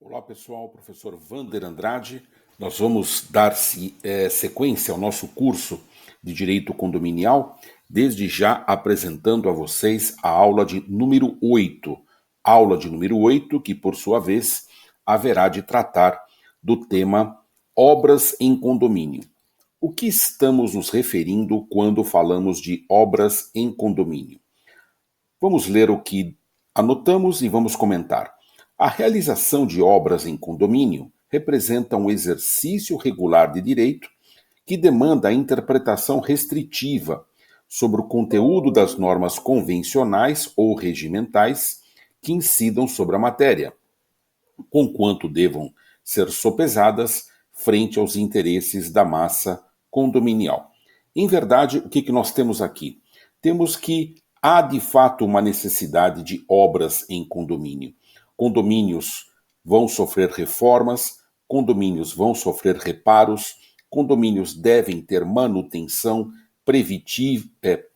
Olá pessoal, professor Wander Andrade. Nós vamos dar sequência ao nosso curso de Direito Condominial, desde já apresentando a vocês a aula de número 8. Aula de número 8, que por sua vez haverá de tratar do tema obras em condomínio. O que estamos nos referindo quando falamos de obras em condomínio? Vamos ler o que anotamos e vamos comentar. A realização de obras em condomínio representa um exercício regular de direito que demanda a interpretação restritiva sobre o conteúdo das normas convencionais ou regimentais que incidam sobre a matéria, conquanto devam ser sopesadas frente aos interesses da massa condominial. Em verdade, o que nós temos aqui? Temos que há de fato uma necessidade de obras em condomínio. Condomínios vão sofrer reformas, condomínios vão sofrer reparos, condomínios devem ter manutenção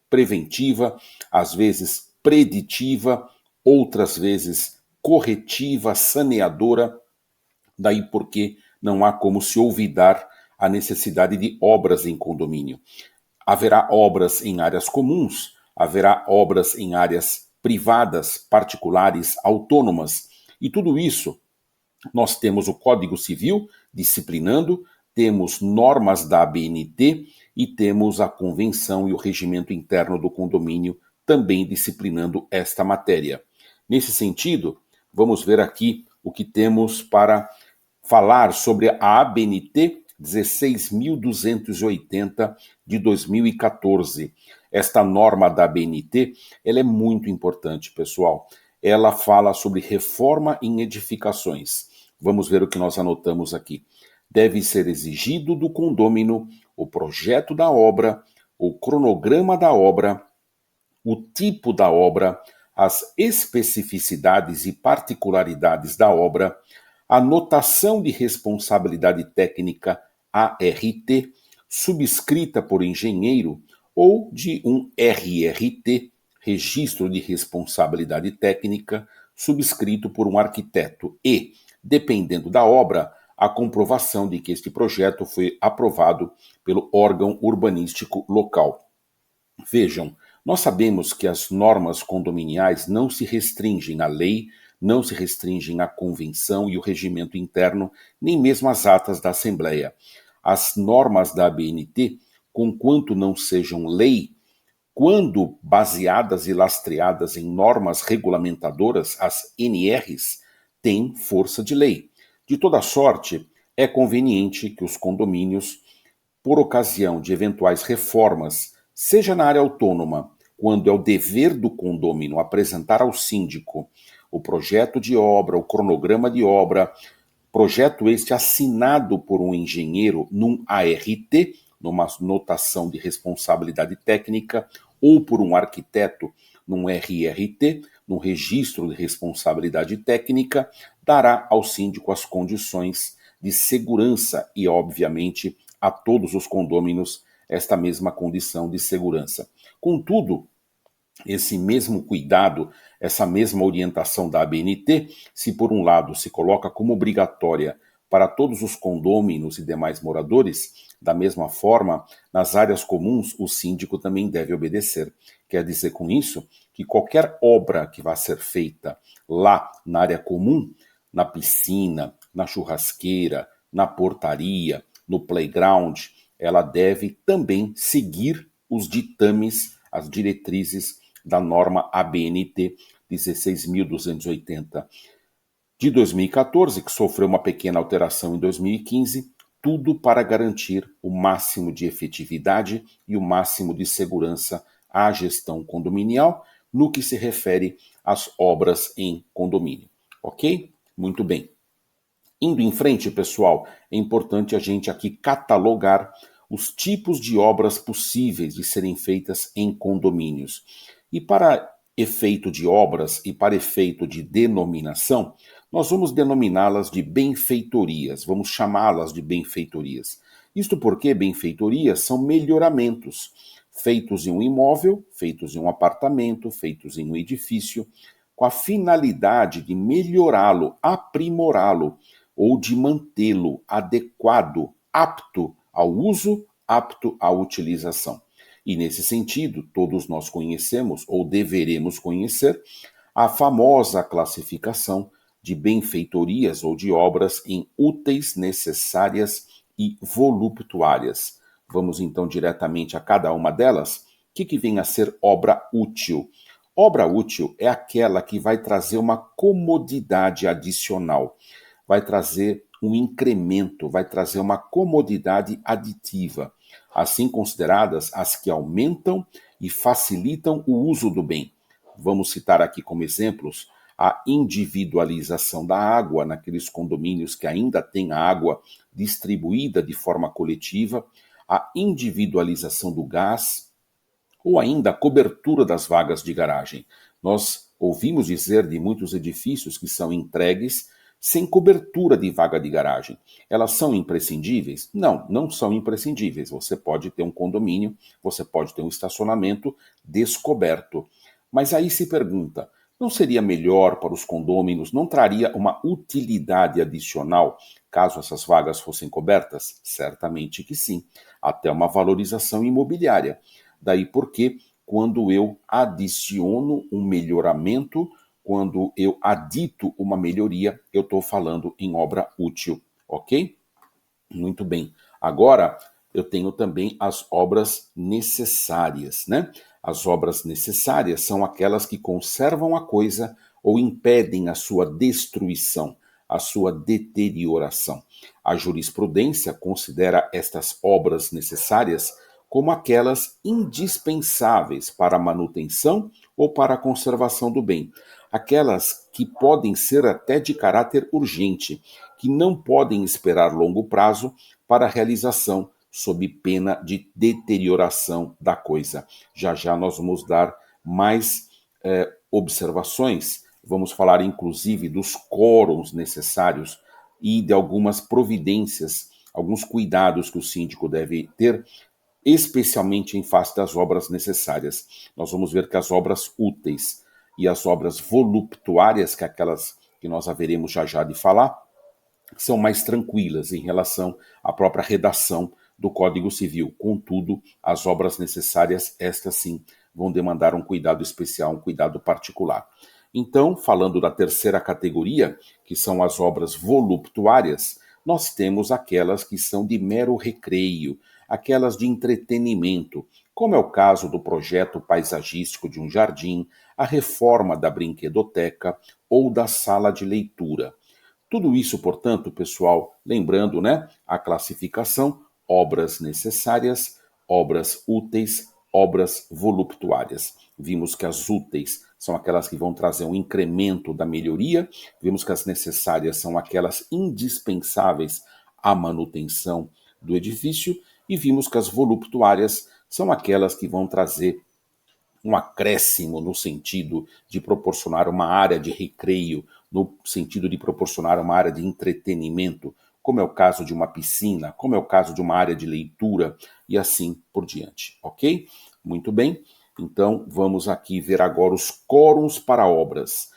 preventiva, às vezes preditiva, outras vezes corretiva, saneadora. Daí porque não há como se olvidar a necessidade de obras em condomínio. Haverá obras em áreas comuns, haverá obras em áreas privadas, particulares, autônomas. E tudo isso, nós temos o Código Civil disciplinando, temos normas da ABNT e temos a Convenção e o Regimento Interno do Condomínio também disciplinando esta matéria. Nesse sentido, vamos ver aqui o que temos para falar sobre a ABNT 16.280 de 2014. Esta norma da ABNT, ela é muito importante, pessoal. Ela fala sobre reforma em edificações. Vamos ver o que nós anotamos aqui. Deve ser exigido do condômino o projeto da obra, o cronograma da obra, o tipo da obra, as especificidades e particularidades da obra, a notação de responsabilidade técnica ART, subscrita por engenheiro, ou de um RRT, Registro de Responsabilidade Técnica, subscrito por um arquiteto e, dependendo da obra, a comprovação de que este projeto foi aprovado pelo órgão urbanístico local. Vejam, nós sabemos que as normas condominiais não se restringem à lei, não se restringem à convenção e o regimento interno, nem mesmo às atas da Assembleia. As normas da ABNT, conquanto não sejam lei, quando baseadas e lastreadas em normas regulamentadoras, as NRs, têm força de lei. De toda sorte, é conveniente que os condomínios, por ocasião de eventuais reformas, seja na área autônoma, quando é o dever do condômino apresentar ao síndico o projeto de obra, o cronograma de obra, projeto este assinado por um engenheiro num ART, numa notação de responsabilidade técnica, ou por um arquiteto num RRT, num registro de responsabilidade técnica, dará ao síndico as condições de segurança e, obviamente, a todos os condôminos esta mesma condição de segurança. Contudo, esse mesmo cuidado, essa mesma orientação da ABNT, se por um lado se coloca como obrigatória para todos os condôminos e demais moradores, da mesma forma, nas áreas comuns, o síndico também deve obedecer. Quer dizer com isso que qualquer obra que vá ser feita lá na área comum, na piscina, na churrasqueira, na portaria, no playground, ela deve também seguir os ditames, as diretrizes da norma ABNT 16.280 de 2014, que sofreu uma pequena alteração em 2015, tudo para garantir o máximo de efetividade e o máximo de segurança à gestão condominial no que se refere às obras em condomínio. Ok? Muito bem. Indo em frente, pessoal, é importante a gente aqui catalogar os tipos de obras possíveis de serem feitas em condomínios. E para efeito de obras e para efeito de denominação, nós vamos denominá-las de benfeitorias, vamos chamá-las de benfeitorias. Isto porque benfeitorias são melhoramentos feitos em um imóvel, feitos em um apartamento, feitos em um edifício, com a finalidade de melhorá-lo, aprimorá-lo ou de mantê-lo adequado, apto ao uso, apto à utilização. E nesse sentido, todos nós conhecemos, ou deveremos conhecer, a famosa classificação de benfeitorias ou de obras em úteis, necessárias e voluptuárias. Vamos então diretamente a cada uma delas. O que vem a ser obra útil? Obra útil é aquela que vai trazer uma comodidade adicional, vai trazer um incremento, vai trazer uma comodidade aditiva, assim consideradas as que aumentam e facilitam o uso do bem. Vamos citar aqui como exemplos a individualização da água naqueles condomínios que ainda têm a água distribuída de forma coletiva, a individualização do gás, ou ainda a cobertura das vagas de garagem. Nós ouvimos dizer de muitos edifícios que são entregues sem cobertura de vaga de garagem. Elas são imprescindíveis? Não, não são imprescindíveis. Você pode ter um condomínio, você pode ter um estacionamento descoberto. Mas aí se pergunta, não seria melhor para os condôminos, não traria uma utilidade adicional caso essas vagas fossem cobertas? Certamente que sim, até uma valorização imobiliária. Daí porque quando eu adiciono um melhoramento, quando eu adito uma melhoria, eu estou falando em obra útil, ok? Muito bem. Agora, eu tenho também as obras necessárias, né? As obras necessárias são aquelas que conservam a coisa ou impedem a sua destruição, a sua deterioração. A jurisprudência considera estas obras necessárias como aquelas indispensáveis para a manutenção ou para a conservação do bem. Aquelas que podem ser até de caráter urgente, que não podem esperar longo prazo para a realização, sob pena de deterioração da coisa. Já já nós vamos dar mais observações, vamos falar inclusive dos quórums necessários e de algumas providências, alguns cuidados que o síndico deve ter, especialmente em face das obras necessárias. Nós vamos ver que as obras úteis e as obras voluptuárias, que é aquelas que nós haveremos já já de falar, são mais tranquilas em relação à própria redação do Código Civil. Contudo, as obras necessárias, estas sim, vão demandar um cuidado especial, um cuidado particular. Então, falando da terceira categoria, que são as obras voluptuárias, nós temos aquelas que são de mero recreio, aquelas de entretenimento, como é o caso do projeto paisagístico de um jardim, a reforma da brinquedoteca ou da sala de leitura. Tudo isso, portanto, pessoal, lembrando, né, a classificação: obras necessárias, obras úteis, obras voluptuárias. Vimos que as úteis são aquelas que vão trazer um incremento da melhoria, vimos que as necessárias são aquelas indispensáveis à manutenção do edifício, e vimos que as voluptuárias são aquelas que vão trazer um acréscimo no sentido de proporcionar uma área de recreio, no sentido de proporcionar uma área de entretenimento, como é o caso de uma piscina, como é o caso de uma área de leitura e assim por diante, ok? Muito bem, então vamos aqui ver agora os quórums para obras.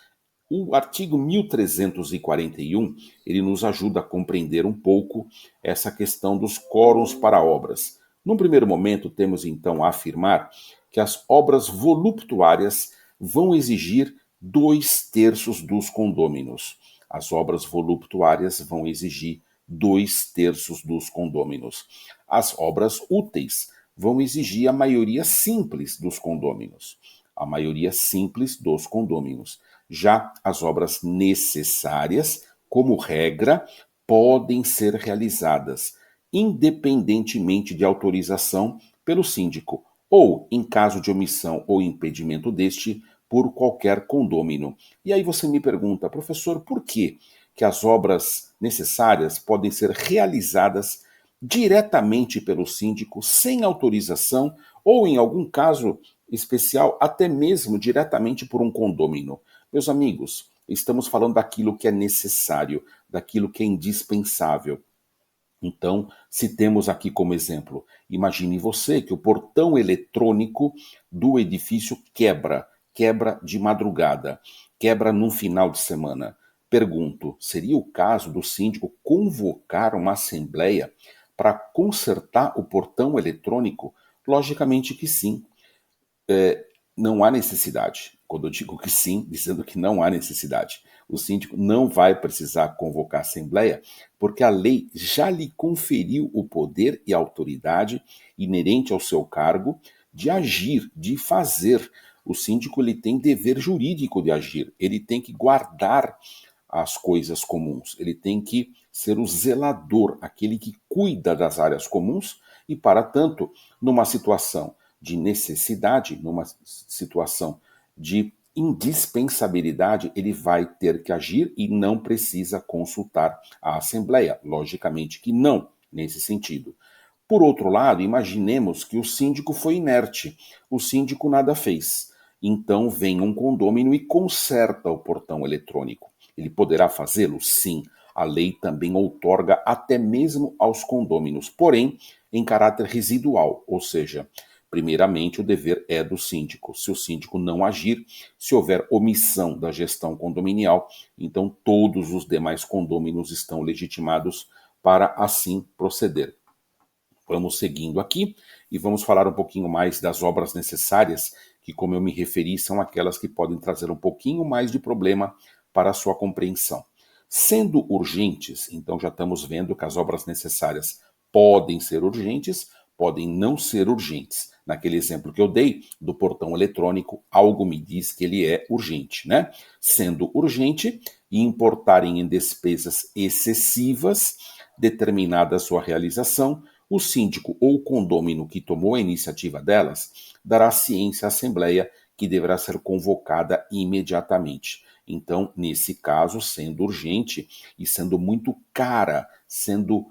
O artigo 1341, ele nos ajuda a compreender um pouco essa questão dos quórums para obras. Num primeiro momento, temos então a afirmar que as obras voluptuárias vão exigir 2/3 dos condôminos. As obras voluptuárias vão exigir 2/3 dos condôminos. As obras úteis vão exigir a maioria simples dos condôminos. A maioria simples dos condôminos. Já as obras necessárias, como regra, podem ser realizadas independentemente de autorização pelo síndico, ou, em caso de omissão ou impedimento deste, por qualquer condômino. E aí você me pergunta, professor, por que as obras necessárias podem ser realizadas diretamente pelo síndico, sem autorização, ou, em algum caso especial, até mesmo diretamente por um condômino? Meus amigos, estamos falando daquilo que é necessário, daquilo que é indispensável. Então, se temos aqui como exemplo, imagine você que o portão eletrônico do edifício quebra quebra de madrugada, quebra num final de semana. Pergunto, seria o caso do síndico convocar uma assembleia para consertar o portão eletrônico? Logicamente que sim. Não há necessidade. Quando eu digo que sim, dizendo que não há necessidade. O síndico não vai precisar convocar a assembleia, porque a lei já lhe conferiu o poder e a autoridade inerente ao seu cargo de agir, de fazer. O síndico ele tem dever jurídico de agir, ele tem que guardar as coisas comuns, ele tem que ser o zelador, aquele que cuida das áreas comuns e, para tanto, numa situação de necessidade, numa situação de indispensabilidade, ele vai ter que agir e não precisa consultar a Assembleia. Logicamente que não, nesse sentido. Por outro lado, imaginemos que o síndico foi inerte, o síndico nada fez. Então vem um condômino e conserta o portão eletrônico. Ele poderá fazê-lo? Sim. A lei também outorga até mesmo aos condôminos, porém em caráter residual, ou seja, primeiramente o dever é do síndico. Se o síndico não agir, se houver omissão da gestão condominial, então todos os demais condôminos estão legitimados para assim proceder. Vamos seguindo aqui e vamos falar um pouquinho mais das obras necessárias, que, como eu me referi, são aquelas que podem trazer um pouquinho mais de problema para a sua compreensão. Sendo urgentes, então já estamos vendo que as obras necessárias podem ser urgentes, podem não ser urgentes. Naquele exemplo que eu dei do portão eletrônico, algo me diz que ele é urgente, né? Sendo urgente e importarem em despesas excessivas, determinada a sua realização, o síndico ou o condômino que tomou a iniciativa delas dará ciência à Assembleia, que deverá ser convocada imediatamente. Então, nesse caso, sendo urgente e sendo muito cara, sendo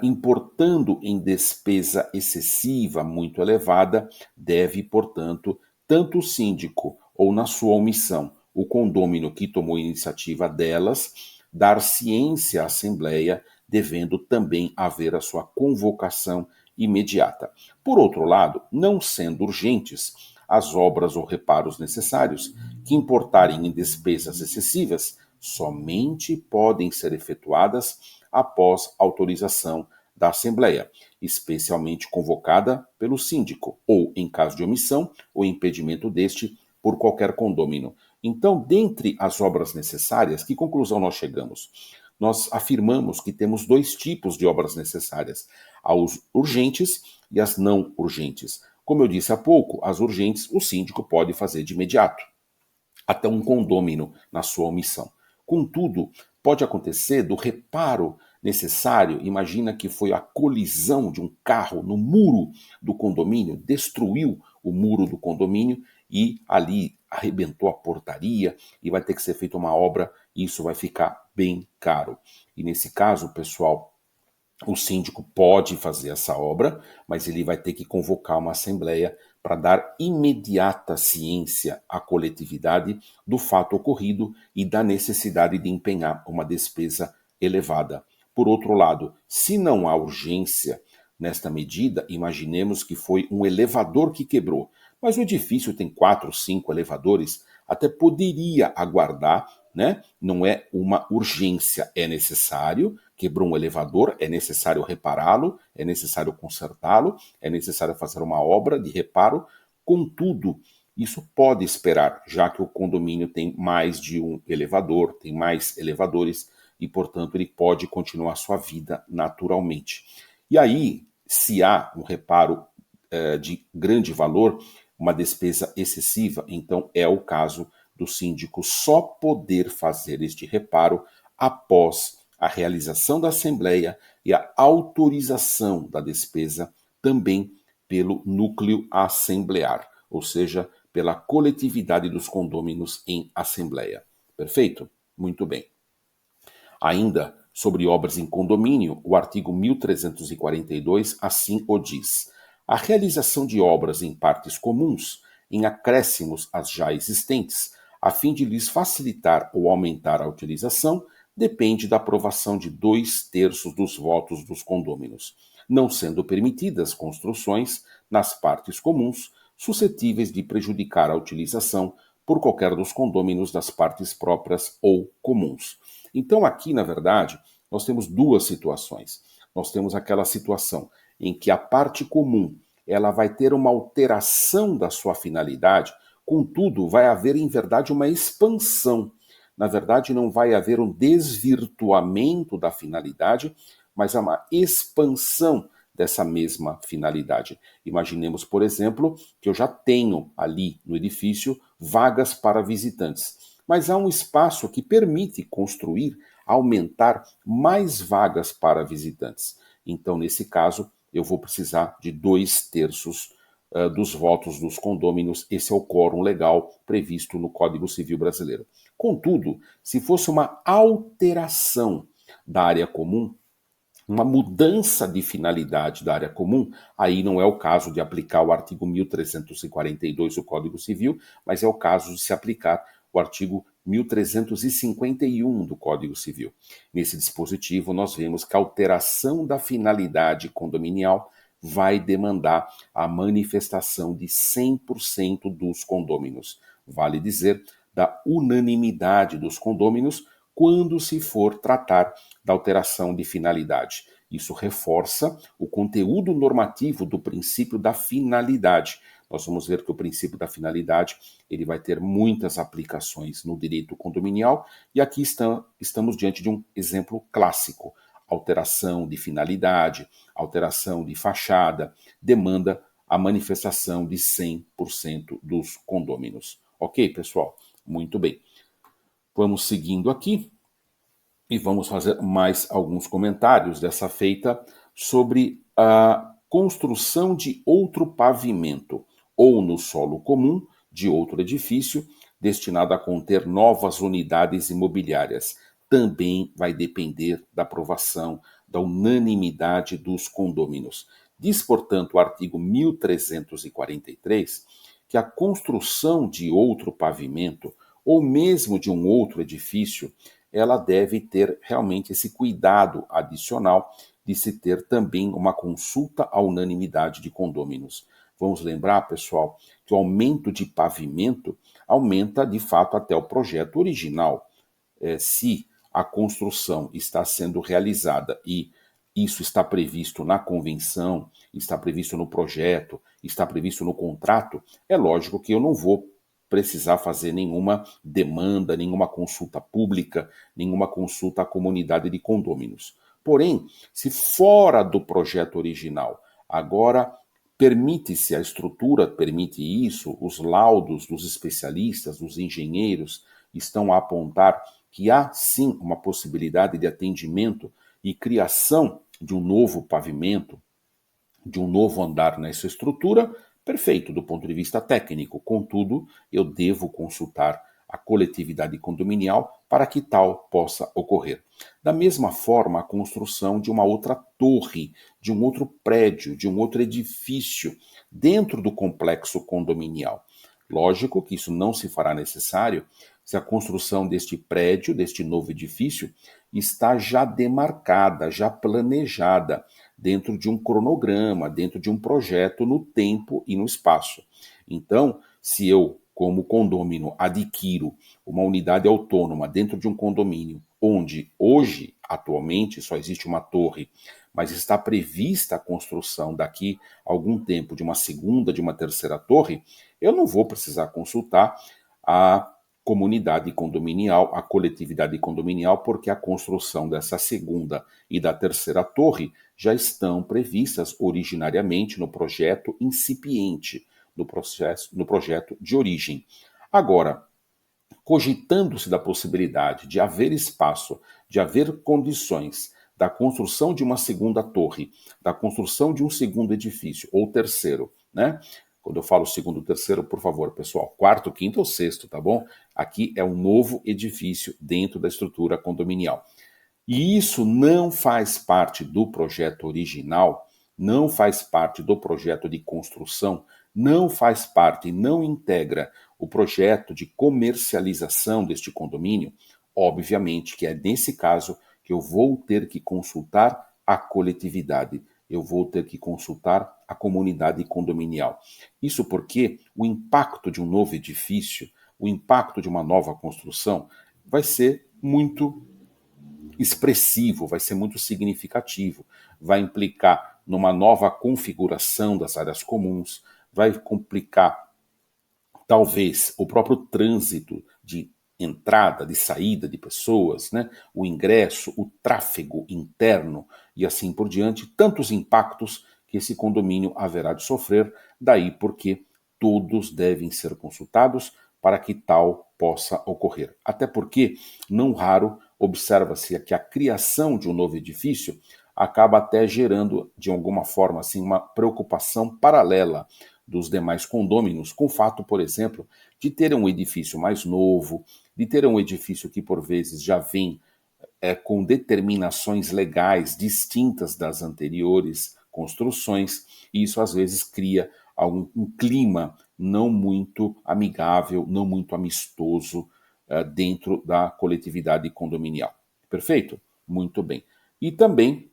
importando em despesa excessiva, muito elevada, deve, portanto, tanto o síndico ou, na sua omissão, o condômino que tomou a iniciativa delas, dar ciência à Assembleia, devendo também haver a sua convocação imediata. Por outro lado, não sendo urgentes as obras ou reparos necessários, que importarem em despesas excessivas, somente podem ser efetuadas após autorização da Assembleia, especialmente convocada pelo síndico, ou, em caso de omissão ou impedimento deste, por qualquer condômino. Então, dentre as obras necessárias, que conclusão nós chegamos? Nós afirmamos que temos dois tipos de obras necessárias: as urgentes e as não urgentes. Como eu disse há pouco, as urgentes o síndico pode fazer de imediato, até um condômino na sua omissão. Contudo, pode acontecer do reparo necessário. Imagina que foi a colisão de um carro no muro do condomínio, destruiu o muro do condomínio e ali arrebentou a portaria e vai ter que ser feita uma obra e isso vai ficar bem caro. E nesse caso, pessoal, o síndico pode fazer essa obra, mas ele vai ter que convocar uma assembleia para dar imediata ciência à coletividade do fato ocorrido e da necessidade de empenhar uma despesa elevada. Por outro lado, se não há urgência nesta medida, imaginemos que foi um elevador que quebrou, mas o edifício tem 4, 5 elevadores, até poderia aguardar, né? Não é uma urgência, é necessário. Quebrou um elevador, é necessário repará-lo, é necessário consertá-lo, é necessário fazer uma obra de reparo. Contudo, isso pode esperar, já que o condomínio tem mais de um elevador, tem mais elevadores e, portanto, ele pode continuar sua vida naturalmente. E aí, se há um reparo de grande valor, uma despesa excessiva, então é o caso do síndico só poder fazer este reparo após a realização da Assembleia e a autorização da despesa também pelo núcleo assemblear, ou seja, pela coletividade dos condôminos em Assembleia. Perfeito? Muito bem. Ainda sobre obras em condomínio, o artigo 1342 assim o diz: a realização de obras em partes comuns, em acréscimos às já existentes, a fim de lhes facilitar ou aumentar a utilização, depende da aprovação de 2/3 dos votos dos condôminos, não sendo permitidas construções nas partes comuns suscetíveis de prejudicar a utilização por qualquer dos condôminos das partes próprias ou comuns. Então aqui, na verdade, nós temos duas situações. Nós temos aquela situação em que a parte comum ela vai ter uma alteração da sua finalidade, contudo, vai haver, em verdade, uma expansão. Na verdade, não vai haver um desvirtuamento da finalidade, mas uma expansão dessa mesma finalidade. Imaginemos, por exemplo, que eu já tenho ali no edifício vagas para visitantes, mas há um espaço que permite construir, aumentar mais vagas para visitantes. Então, nesse caso, eu vou precisar de 2/3 dos votos dos condôminos. Esse é o quórum legal previsto no Código Civil Brasileiro. Contudo, se fosse uma alteração da área comum, uma mudança de finalidade da área comum, aí não é o caso de aplicar o artigo 1342 do Código Civil, mas é o caso de se aplicar o artigo 1351 do Código Civil. Nesse dispositivo, nós vemos que a alteração da finalidade condominial vai demandar a manifestação de 100% dos condôminos. Vale dizer, da unanimidade dos condôminos quando se for tratar da alteração de finalidade. Isso reforça o conteúdo normativo do princípio da finalidade. Nós vamos ver que o princípio da finalidade ele vai ter muitas aplicações no direito condominial e aqui estamos diante de um exemplo clássico. Alteração de finalidade, alteração de fachada, demanda a manifestação de 100% dos condôminos. Ok, pessoal? Muito bem. Vamos seguindo aqui e vamos fazer mais alguns comentários dessa feita sobre a construção de outro pavimento ou no solo comum de outro edifício destinado a conter novas unidades imobiliárias. Também vai depender da aprovação, da unanimidade dos condôminos. Diz, portanto, o artigo 1343 que a construção de outro pavimento ou mesmo de um outro edifício, ela deve ter realmente esse cuidado adicional de se ter também uma consulta à unanimidade de condôminos. Vamos lembrar, pessoal, que o aumento de pavimento aumenta de fato até o projeto original. Se a construção está sendo realizada e isso está previsto na convenção, está previsto no projeto, está previsto no contrato, é lógico que eu não vou precisar fazer nenhuma demanda, nenhuma consulta pública, nenhuma consulta à comunidade de condôminos. Porém, se fora do projeto original, agora permite-se, a estrutura permite isso, os laudos dos especialistas, dos engenheiros, estão a apontar que há sim uma possibilidade de atendimento e criação de um novo pavimento, de um novo andar nessa estrutura, perfeito do ponto de vista técnico. Contudo, eu devo consultar a coletividade condominial para que tal possa ocorrer. Da mesma forma, a construção de uma outra torre, de um outro prédio, de um outro edifício dentro do complexo condominial. Lógico que isso não se fará necessário se a construção deste prédio, deste novo edifício, está já demarcada, já planejada, dentro de um cronograma, dentro de um projeto no tempo e no espaço. Então, se eu, como condômino, adquiro uma unidade autônoma dentro de um condomínio, onde hoje, atualmente, só existe uma torre, mas está prevista a construção daqui a algum tempo de uma segunda, de uma terceira torre, eu não vou precisar consultar a comunidade condominial, a coletividade condominial, porque a construção dessa segunda e da terceira torre já estão previstas originariamente no projeto incipiente, no projeto de origem. Agora, cogitando-se da possibilidade de haver espaço, de haver condições da construção de uma segunda torre, da construção de um segundo edifício, ou terceiro, né? Quando eu falo segundo, terceiro, por favor, pessoal, quarto, quinto ou sexto, tá bom? Aqui é um novo edifício dentro da estrutura condominial. E isso não faz parte do projeto original, não faz parte do projeto de construção, não faz parte, não integra o projeto de comercialização deste condomínio, obviamente que é nesse caso que eu vou ter que consultar a coletividade, eu vou ter que consultar a comunidade condominial. Isso porque o impacto de um novo edifício o impacto de uma nova construção vai ser muito expressivo, vai ser muito significativo, vai implicar numa nova configuração das áreas comuns, vai complicar talvez o próprio trânsito de entrada, de saída de pessoas, né? O ingresso, o tráfego interno e assim por diante, tantos impactos que esse condomínio haverá de sofrer, daí porque todos devem ser consultados para que tal possa ocorrer. Até porque, não raro, observa-se que a criação de um novo edifício acaba até gerando, de alguma forma, assim, uma preocupação paralela dos demais condôminos, com o fato, por exemplo, de ter um edifício mais novo, de ter um edifício que, por vezes, já vem com determinações legais distintas das anteriores construções, e isso às vezes cria um clima não muito amigável, não muito amistoso dentro da coletividade condominial. Perfeito? Muito bem. E também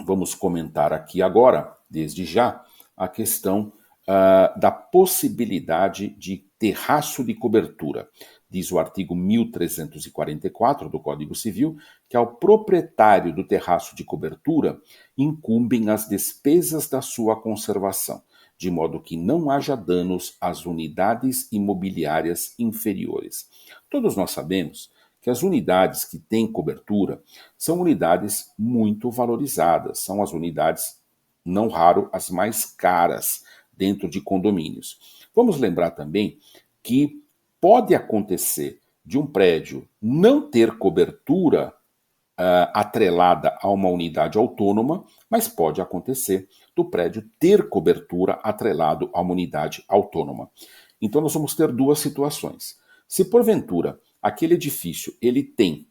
vamos comentar aqui agora, desde já, a questão da possibilidade de terraço de cobertura. Diz o artigo 1344 do Código Civil que ao proprietário do terraço de cobertura incumbem as despesas da sua conservação, de modo que não haja danos às unidades imobiliárias inferiores. Todos nós sabemos que as unidades que têm cobertura são unidades muito valorizadas, são as unidades, não raro, as mais caras dentro de condomínios. Vamos lembrar também que pode acontecer de um prédio não ter cobertura atrelada a uma unidade autônoma, mas pode acontecer do prédio ter cobertura atrelado a uma unidade autônoma. Então nós vamos ter duas situações. Se porventura aquele edifício ele tem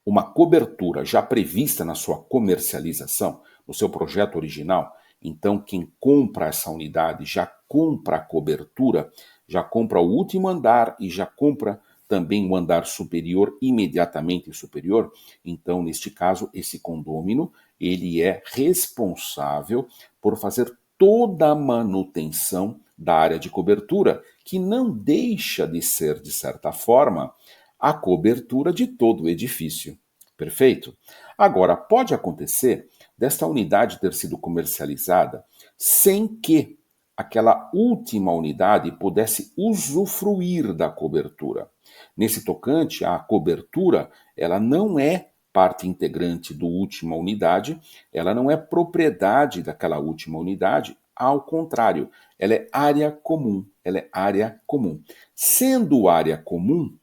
uma cobertura já prevista na sua comercialização, no seu projeto original, então quem compra essa unidade já compra a cobertura, já compra o último andar e já compra também o andar superior, imediatamente superior. Então, neste caso, esse condômino, ele é responsável por fazer toda a manutenção da área de cobertura, que não deixa de ser, de certa forma, a cobertura de todo o edifício. Perfeito? Agora, pode acontecer desta unidade ter sido comercializada sem que aquela última unidade pudesse usufruir da cobertura. Nesse tocante, a cobertura, ela não é parte integrante do última unidade, ela não é propriedade daquela última unidade, ao contrário, ela é área comum, ela é área comum. Sendo área comum,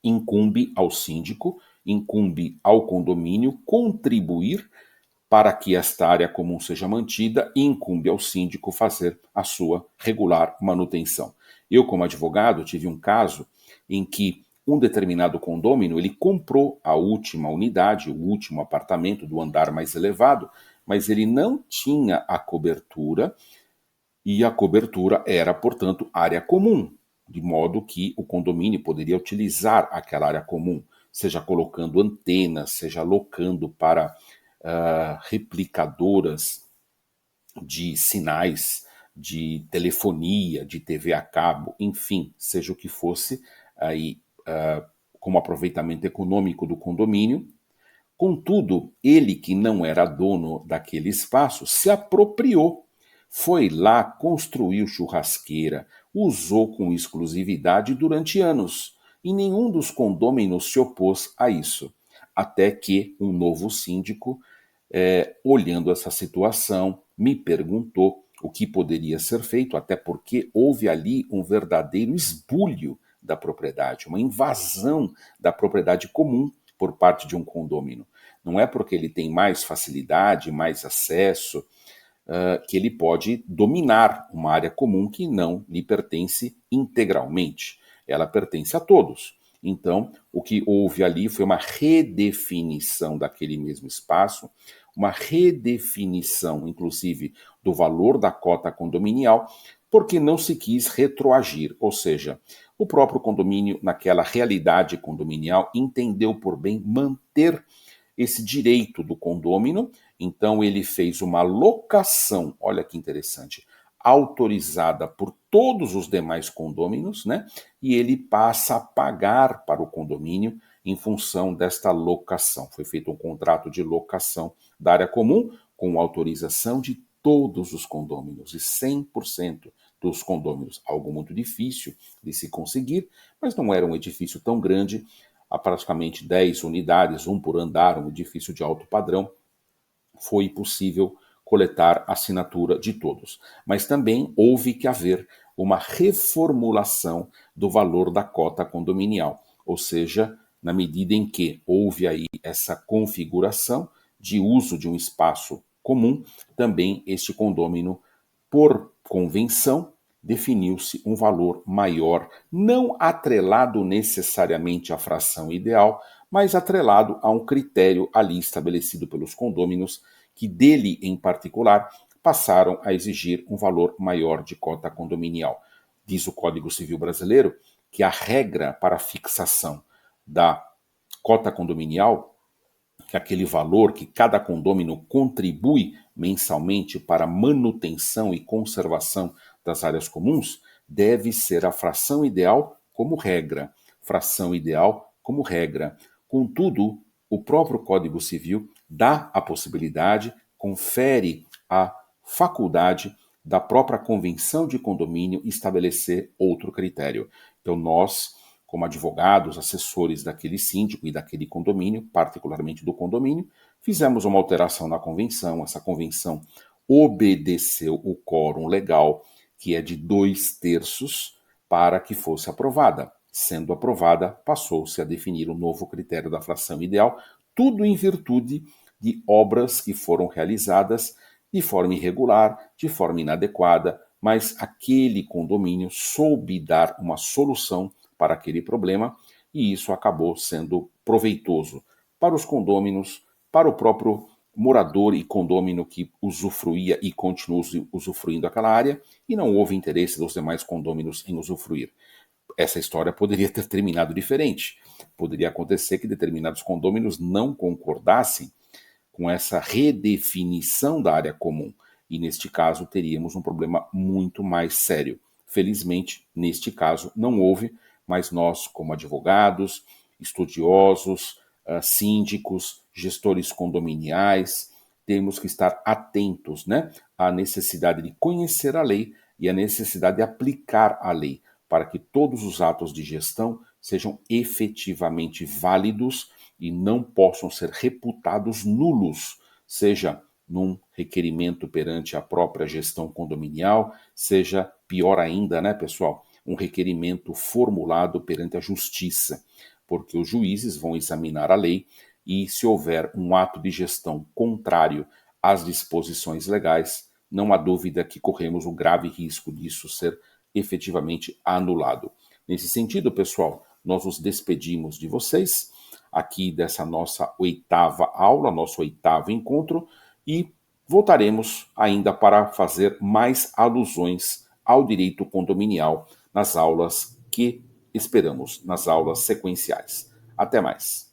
incumbe ao síndico, incumbe ao condomínio contribuir para que esta área comum seja mantida e incumbe ao síndico fazer a sua regular manutenção. Eu, como advogado, tive um caso em que um determinado condômino ele comprou a última unidade, o último apartamento do andar mais elevado, mas ele não tinha a cobertura e a cobertura era, portanto, área comum, de modo que o condomínio poderia utilizar aquela área comum, seja colocando antenas, seja alocando para replicadoras de sinais de telefonia, de TV a cabo, enfim, seja o que fosse, aí, como aproveitamento econômico do condomínio. Contudo, ele que não era dono daquele espaço se apropriou, foi lá, construiu churrasqueira, usou com exclusividade durante anos, e nenhum dos condôminos se opôs a isso, até que um novo síndico, olhando essa situação, me perguntou o que poderia ser feito, até porque houve ali um verdadeiro esbulho da propriedade, uma invasão da propriedade comum por parte de um condômino. Não é porque ele tem mais facilidade, mais acesso, que ele pode dominar uma área comum que não lhe pertence integralmente. Ela pertence a todos. Então, o que houve ali foi uma redefinição daquele mesmo espaço, uma redefinição, inclusive, do valor da cota condominial, porque não se quis retroagir, ou seja, o próprio condomínio, naquela realidade condominial, entendeu por bem manter esse direito do condômino, então ele fez uma locação, olha que interessante, autorizada por todos os demais condôminos, né? E ele passa a pagar para o condomínio em função desta locação. Foi feito um contrato de locação da área comum com autorização de todos os condôminos e 100% dos condôminos. Algo muito difícil de se conseguir, mas não era um edifício tão grande, a praticamente 10 unidades, um por andar, um edifício de alto padrão. Foi possível coletar a assinatura de todos. Mas também houve que haver uma reformulação do valor da cota condominial, ou seja, na medida em que houve aí essa configuração de uso de um espaço comum, também este condômino, por convenção, definiu-se um valor maior, não atrelado necessariamente à fração ideal, mas atrelado a um critério ali estabelecido pelos condôminos, que dele em particular passaram a exigir um valor maior de cota condominial. Diz o Código Civil Brasileiro que a regra para a fixação da cota condominial, que é aquele valor que cada condômino contribui mensalmente para a manutenção e conservação das áreas comuns, deve ser a fração ideal como regra. Fração ideal como regra. Contudo, o próprio Código Civil dá a possibilidade, confere a faculdade da própria convenção de condomínio estabelecer outro critério. Então nós, como advogados, assessores daquele síndico e daquele condomínio, particularmente do condomínio, fizemos uma alteração na convenção. Essa convenção obedeceu o quórum legal, que é de 2/3, para que fosse aprovada. Sendo aprovada, passou-se a definir um novo critério da fração ideal, tudo em virtude de obras que foram realizadas de forma irregular, de forma inadequada, mas aquele condomínio soube dar uma solução para aquele problema e isso acabou sendo proveitoso para os condôminos, para o próprio morador e condômino que usufruía e continua usufruindo aquela área, e não houve interesse dos demais condôminos em usufruir. Essa história poderia ter terminado diferente. Poderia acontecer que determinados condôminos não concordassem com essa redefinição da área comum, e neste caso teríamos um problema muito mais sério. Felizmente, neste caso não houve, mas nós, como advogados, estudiosos, síndicos, gestores condominiais, temos que estar atentos, né, à necessidade de conhecer a lei e à necessidade de aplicar a lei, para que todos os atos de gestão sejam efetivamente válidos e não possam ser reputados nulos, seja num requerimento perante a própria gestão condominial, seja, pior ainda, né, pessoal, um requerimento formulado perante a justiça, porque os juízes vão examinar a lei e, se houver um ato de gestão contrário às disposições legais, não há dúvida que corremos o grave risco disso ser efetivamente anulado. Nesse sentido, pessoal, nós nos despedimos de vocês aqui dessa nossa 8ª aula, nosso 8º encontro, e voltaremos ainda para fazer mais alusões ao direito condominial nas aulas que esperamos, nas aulas sequenciais. Até mais.